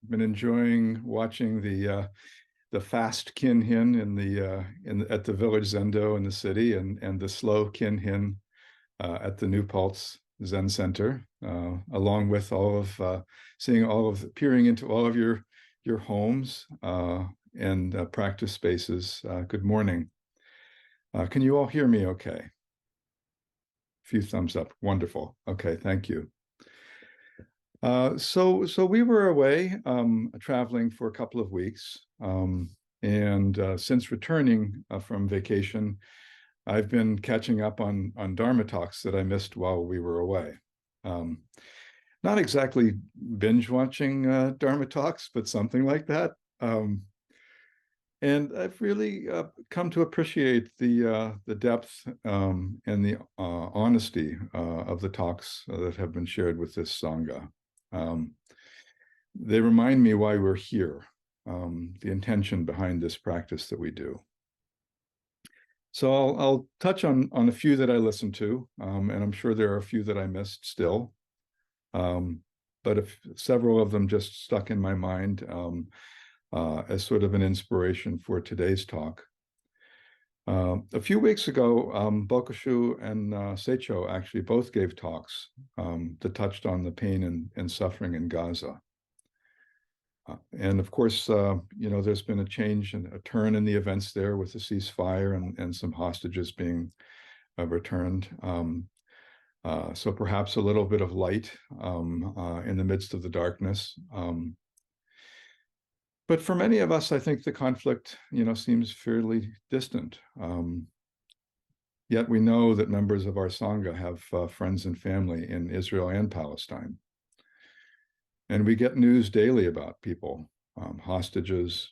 been enjoying watching the fast Kinhin at the Village Zendo in the city, and the slow Kinhin at the New Paltz Zen Center, along with peering into all of your homes and practice spaces. Good morning. Can you all hear me okay? A few thumbs up. Wonderful. Okay, thank you. So we were away traveling for a couple of weeks. And since returning from vacation, I've been catching up on Dharma talks that I missed while we were away. Not exactly binge watching Dharma talks, but something like that. And I've really come to appreciate the depth and the honesty of the talks that have been shared with this Sangha. They remind me why we're here, the intention behind this practice that we do. So I'll touch on a few that I listened to, and I'm sure there are a few that I missed still. But several of them just stuck in my mind as sort of an inspiration for today's talk. A few weeks ago, Bokushu and Seicho actually both gave talks that touched on the pain and suffering in Gaza. And of course, there's been a change and a turn in the events there with the ceasefire and some hostages being returned. So perhaps a little bit of light in the midst of the darkness. But for many of us, I think the conflict, seems fairly distant. Yet we know that members of our Sangha have friends and family in Israel and Palestine. And we get news daily about people, hostages,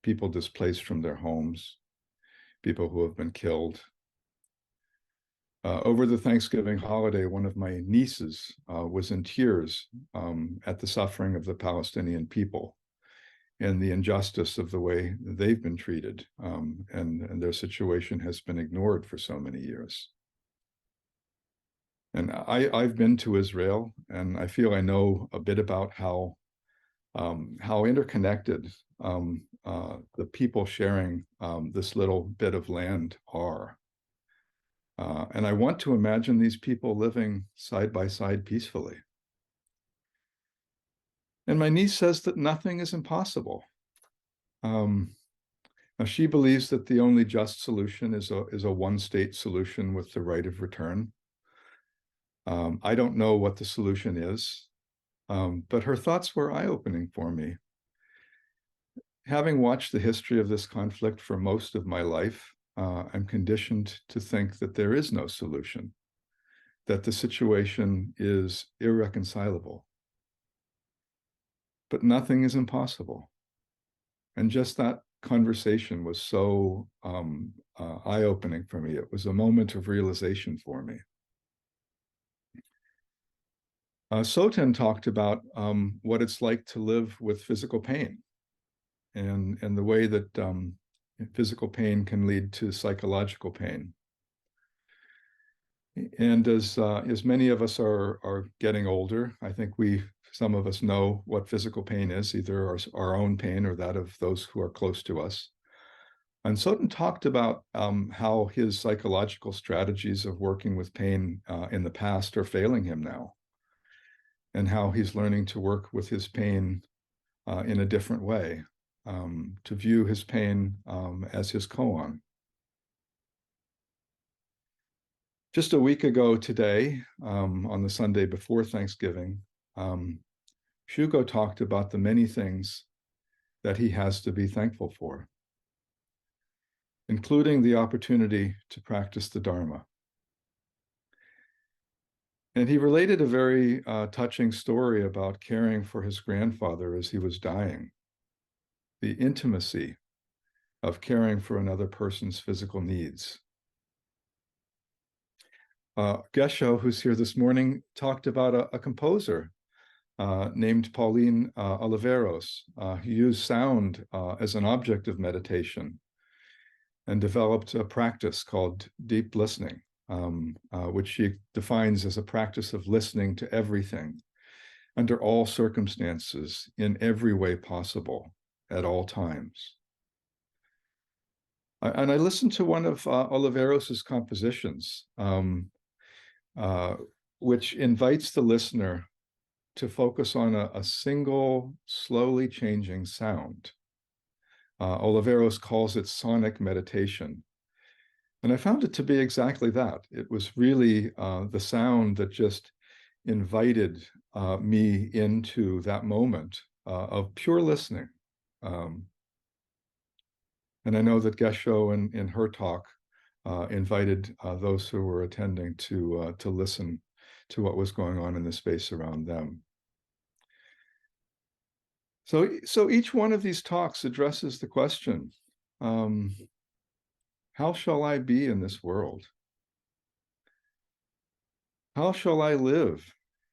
people displaced from their homes, people who have been killed. Over the Thanksgiving holiday, one of my nieces was in tears at the suffering of the Palestinian people and the injustice of the way they've been treated, and their situation has been ignored for so many years. And I've been to Israel, and I feel I know a bit about how interconnected the people sharing this little bit of land are. And I want to imagine these people living side by side peacefully. And my niece says that nothing is impossible. Now she believes that the only just solution is a one-state solution with the right of return. I don't know what the solution is, but her thoughts were eye-opening for me. Having watched the history of this conflict for most of my life, I'm conditioned to think that there is no solution, that the situation is irreconcilable. But nothing is impossible. And just that conversation was so eye-opening for me. It was a moment of realization for me. Soten talked about what it's like to live with physical pain and the way that physical pain can lead to psychological pain. And as many of us are getting older, I think some of us know what physical pain is, either our own pain or that of those who are close to us. And Soten talked about how his psychological strategies of working with pain in the past are failing him now, and how he's learning to work with his pain in a different way, to view his pain as his koan. Just a week ago today, on the Sunday before Thanksgiving, Shugo talked about the many things that he has to be thankful for, including the opportunity to practice the Dharma. And he related a very touching story about caring for his grandfather as he was dying, the intimacy of caring for another person's physical needs. Gesho, who's here this morning, talked about a composer named Pauline Oliveros, who used sound as an object of meditation and developed a practice called deep listening, which she defines as a practice of listening to everything, under all circumstances, in every way possible, at all times. And I listened to one of Oliveros's compositions, which invites the listener to focus on a single, slowly changing sound. Oliveros calls it sonic meditation. And I found it to be exactly that. It was really the sound that just invited me into that moment of pure listening. And I know that Gesho in her talk invited those who were attending to listen to what was going on in the space around them. So each one of these talks addresses the question, how shall I be in this world? How shall I live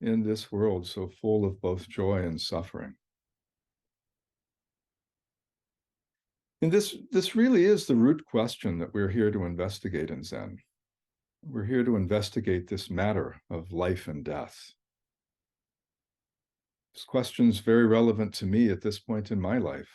in this world so full of both joy and suffering? And this really is the root question that we're here to investigate in Zen. We're here to investigate this matter of life and death. This question is very relevant to me at this point in my life.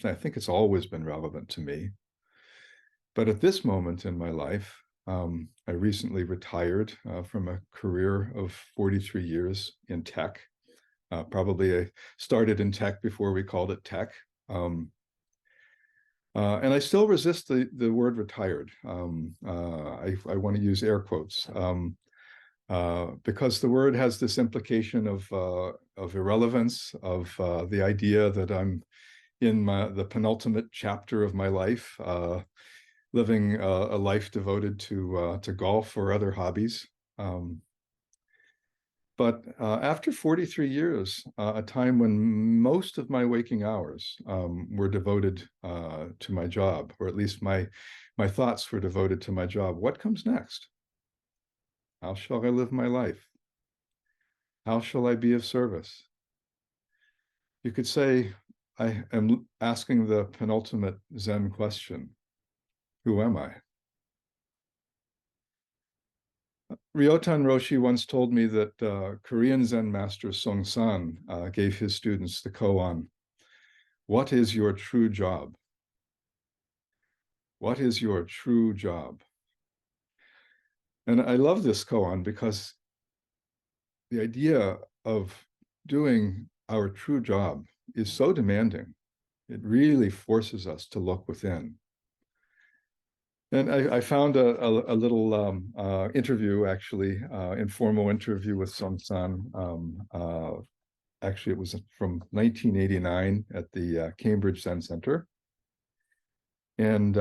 I think it's always been relevant to me. But at this moment in my life, I recently retired from a career of 43 years in tech. Probably I started in tech before we called it tech. And I still resist the word retired. I want to use air quotes because the word has this implication of irrelevance, of the idea that I'm in the penultimate chapter of my life, living a life devoted to golf or other hobbies. But after 43 years, a time when most of my waking hours were devoted to my job, or at least my thoughts were devoted to my job, what comes next? How shall I live my life? How shall I be of service? You could say I am asking the penultimate Zen question: who am I? Ryoshin Hoshi once told me that Korean Zen master Song San gave his students the koan, "What is your true job? What is your true job?" And I love this koan because the idea of doing our true job is so demanding. It really forces us to look within. And I found a little interview, actually, informal interview with Song San. Actually, it was from 1989 at the Cambridge Zen Center. And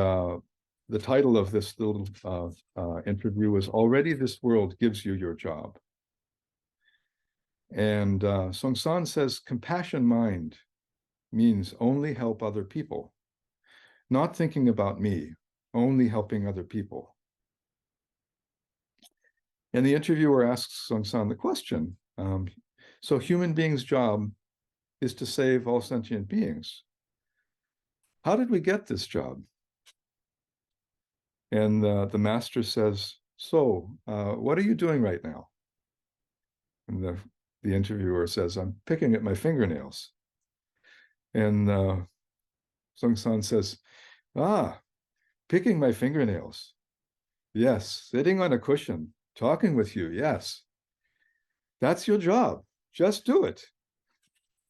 the title of this little interview was "Already This World Gives You Your Job." And Song San says, compassion mind means only help other people, not thinking about me, only helping other people. And the interviewer asks Song San the question, so human beings' job is to save all sentient beings. How did we get this job? And the master says, so what are you doing right now? And the interviewer says, I'm picking at my fingernails. And Song San says, picking my fingernails. Yes, sitting on a cushion, talking with you. Yes, that's your job. Just do it.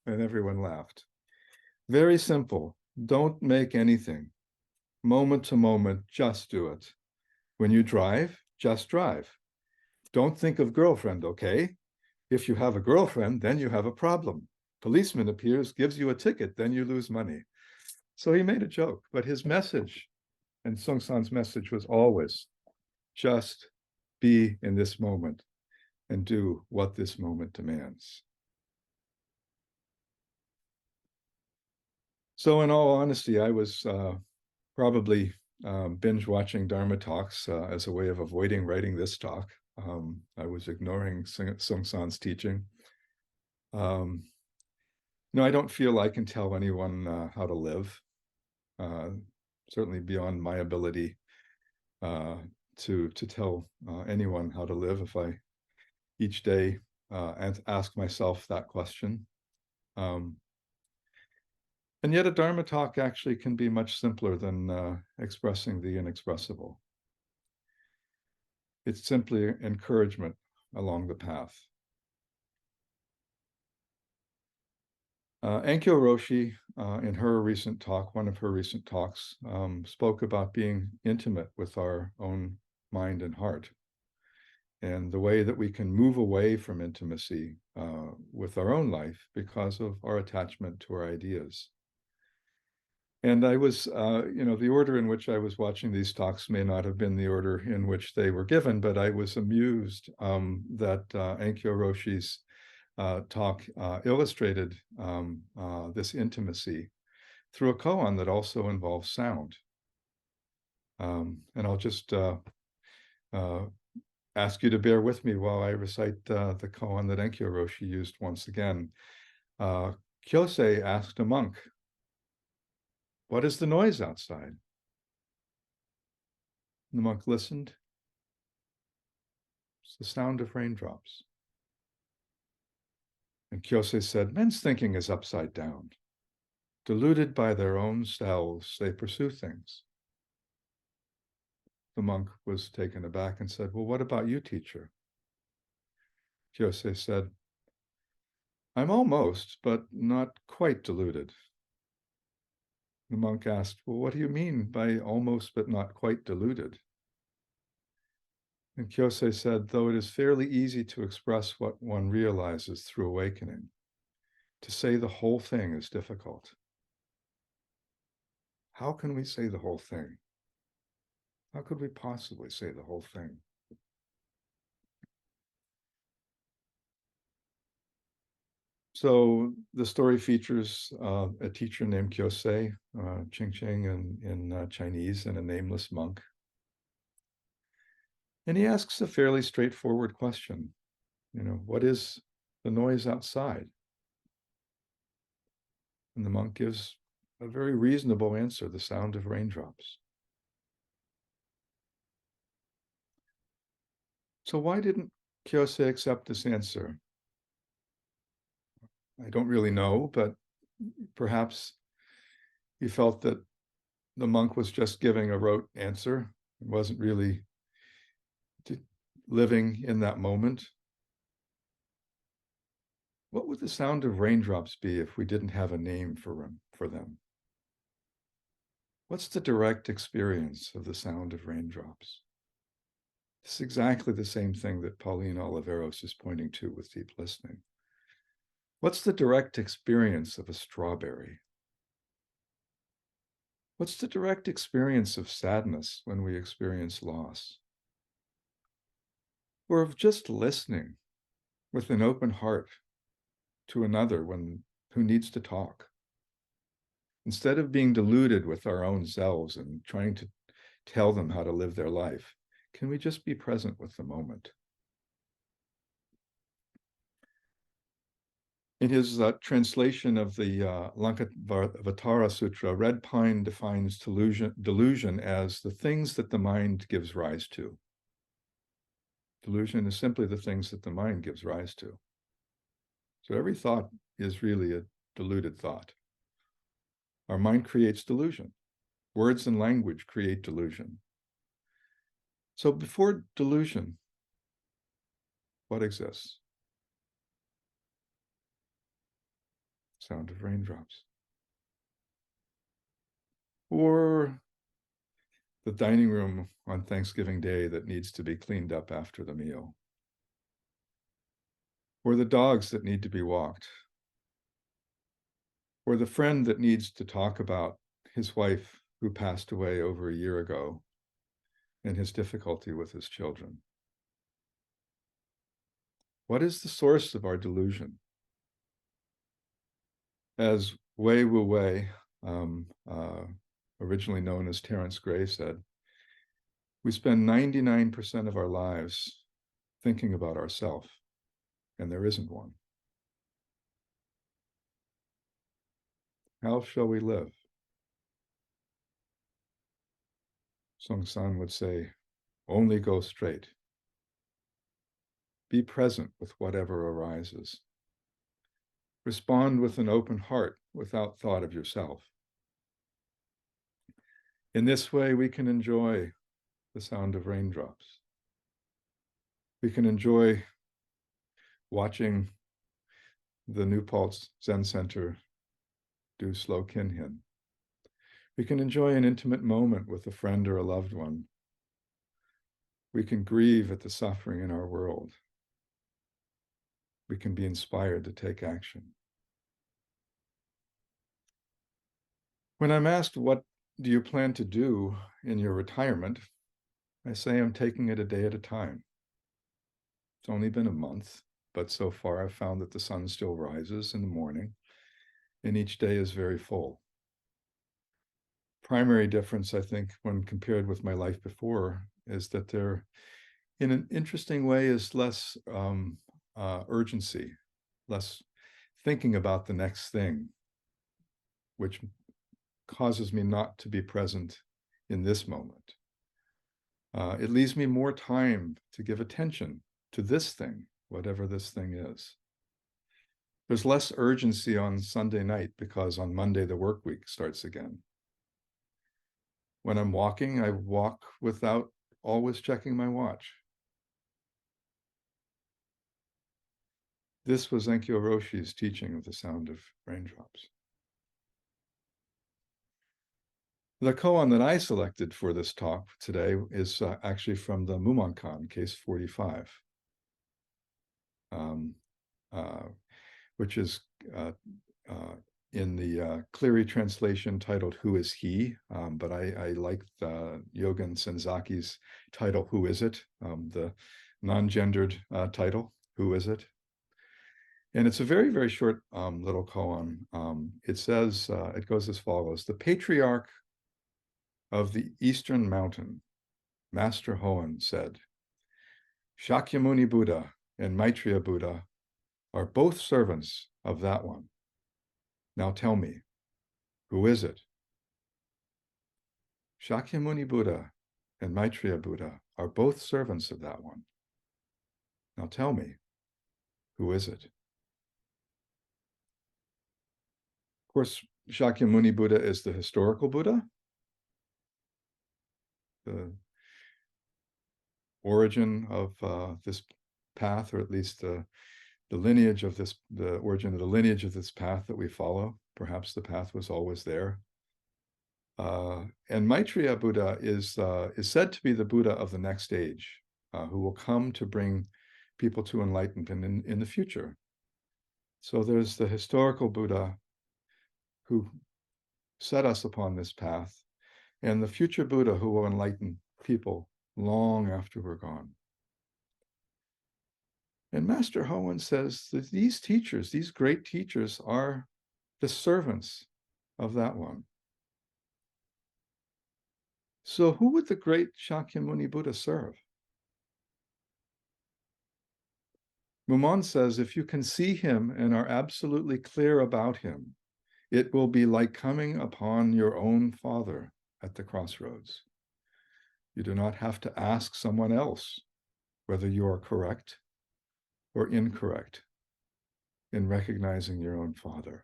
And everyone laughed. Very simple. Don't make anything. Moment to moment, just do it. When you drive, just drive. Don't think of girlfriend, okay? If you have a girlfriend, then you have a problem. Policeman appears, gives you a ticket, then you lose money. So he made a joke, but his message, and Song San's message, was always just be in this moment and do what this moment demands. So in all honesty, I was probably binge watching Dharma talks as a way of avoiding writing this talk. I was ignoring Song San's teaching. No, I don't feel I can tell anyone how to live, certainly beyond my ability to tell anyone how to live if I each day and ask myself that question. And yet a Dharma talk actually can be much simpler than expressing the inexpressible. It's simply encouragement along the path. Enkyo Roshi, in her recent talk, one of her recent talks, spoke about being intimate with our own mind and heart, and the way that we can move away from intimacy with our own life because of our attachment to our ideas. And I was, the order in which I was watching these talks may not have been the order in which they were given, but I was amused that Enkyo Roshi's talk illustrated this intimacy through a koan that also involves sound. And I'll just ask you to bear with me while I recite the koan that Enkyo Roshi used once again. Kyosei asked a monk, "What is the noise outside?" The monk listened. It's the sound of raindrops. And Kyosei said, "Men's thinking is upside down. Deluded by their own selves, they pursue things." The monk was taken aback and said, "Well, what about you, teacher?" Kyosei said, "I'm almost, but not quite deluded." The monk asked, "Well, what do you mean by almost, but not quite deluded?" And Kyosei said, "Though it is fairly easy to express what one realizes through awakening, to say the whole thing is difficult." How can we say the whole thing? How could we possibly say the whole thing? So the story features a teacher named Kyosei, Ching Ching in Chinese, and a nameless monk. And he asks a fairly straightforward question. What is the noise outside? And the monk gives a very reasonable answer, the sound of raindrops. So why didn't Kyosei accept this answer? I don't really know, but perhaps he felt that the monk was just giving a rote answer. It wasn't really living in that moment. What would the sound of raindrops be if we didn't have a name for them? What's the direct experience of the sound of raindrops? It's exactly the same thing that Pauline Oliveros is pointing to with deep listening. What's the direct experience of a strawberry? What's the direct experience of sadness when we experience loss? Or of just listening with an open heart to another who needs to talk? Instead of being deluded with our own selves and trying to tell them how to live their life, can we just be present with the moment? In his translation of the Lankavatara Sutra, Red Pine defines delusion as the things that the mind gives rise to. Delusion is simply the things that the mind gives rise to. So every thought is really a deluded thought. Our mind creates delusion. Words and language create delusion. So before delusion, what exists? Sound of raindrops. Or the dining room on Thanksgiving Day that needs to be cleaned up after the meal. Or the dogs that need to be walked. Or the friend that needs to talk about his wife who passed away over a year ago and his difficulty with his children. What is the source of our delusion? As Wei Wu Wei, originally known as Terence Gray, said, we spend 99% of our lives thinking about ourselves, and there isn't one. How shall we live? Song San would say, only go straight. Be present with whatever arises. Respond with an open heart without thought of yourself. In this way, we can enjoy the sound of raindrops. We can enjoy watching the New Paltz Zen Center do slow kinhin. We can enjoy an intimate moment with a friend or a loved one. We can grieve at the suffering in our world. We can be inspired to take action. When I'm asked, what do you plan to do in your retirement? I say I'm taking it a day at a time. It's only been a month, but so far I've found that the sun still rises in the morning, and each day is very full. Primary difference, I think, when compared with my life before, is that there, in an interesting way, is less urgency, less thinking about the next thing, which causes me not to be present in this moment. It leaves me more time to give attention to this thing, whatever this thing is. There's less urgency on Sunday night because on Monday the work week starts again. When I'm walking, I walk without always checking my watch. This was Enkyo Roshi's teaching of the sound of raindrops. The koan that I selected for this talk today is actually from the Mumonkan, case 45, which is in the Cleary translation titled Who is He? But I like Yogen Senzaki's title, Who is it? The non-gendered title, Who is it? And it's a very, very short little koan. It says, it goes as follows: the patriarch of the Eastern Mountain, Master Hoen, said, Shakyamuni Buddha and Maitreya Buddha are both servants of that one. Now tell me, who is it? Shakyamuni Buddha and Maitreya Buddha are both servants of that one. Now tell me, who is it? Of course, Shakyamuni Buddha is the historical Buddha. The origin of this path, or at least the lineage of this, the origin of the lineage of this path that we follow. Perhaps the path was always there. And Maitreya Buddha is said to be the Buddha of the next age, who will come to bring people to enlightenment in the future. So there's the historical Buddha who set us upon this path, and the future Buddha who will enlighten people long after we're gone. And Master Hoen says that these teachers, these great teachers, are the servants of that one. So who would the great Shakyamuni Buddha serve? Mumon says, if you can see him and are absolutely clear about him, it will be like coming upon your own father at the crossroads. You do not have to ask someone else whether you are correct or incorrect in recognizing your own father.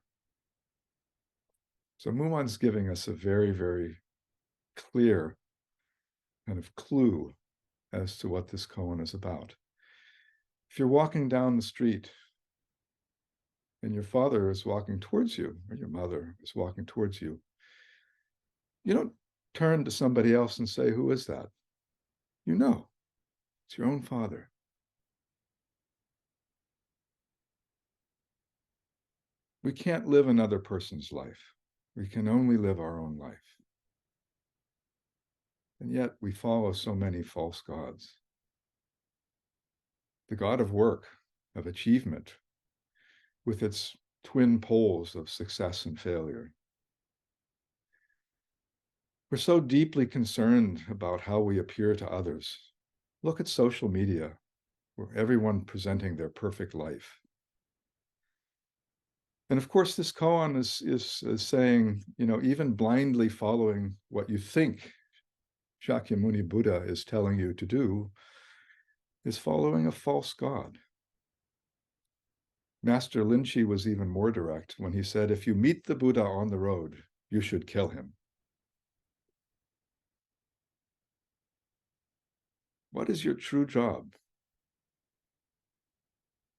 So Mumon's giving us a very, very clear kind of clue as to what this koan is about. If you're walking down the street and your father is walking towards you, or your mother is walking towards you, you don't turn to somebody else and say, who is that? You know, it's your own father. We can't live another person's life. We can only live our own life. And yet we follow so many false gods. The god of work, of achievement, with its twin poles of success and failure. We're so deeply concerned about how we appear to others. Look at social media, where everyone presenting their perfect life. And of course, this koan is saying, you know, even blindly following what you think Shakyamuni Buddha is telling you to do is following a false god. Master Linchi was even more direct when he said, if you meet the Buddha on the road, you should kill him. What is your true job?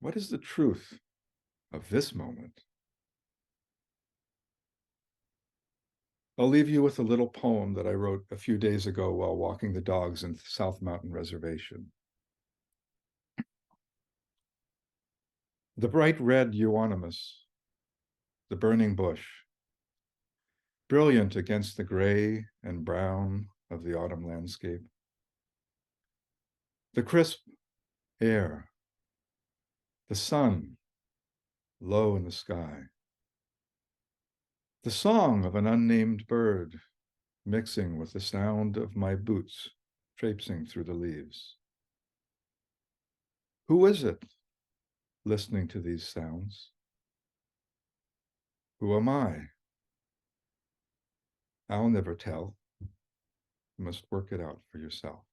What is the truth of this moment? I'll leave you with a little poem that I wrote a few days ago while walking the dogs in South Mountain Reservation. The bright red euonymus, the burning bush, brilliant against the gray and brown of the autumn landscape. The crisp air, the sun low in the sky. The song of an unnamed bird mixing with the sound of my boots traipsing through the leaves. Who is it listening to these sounds? Who am I? I'll never tell. You must work it out for yourself.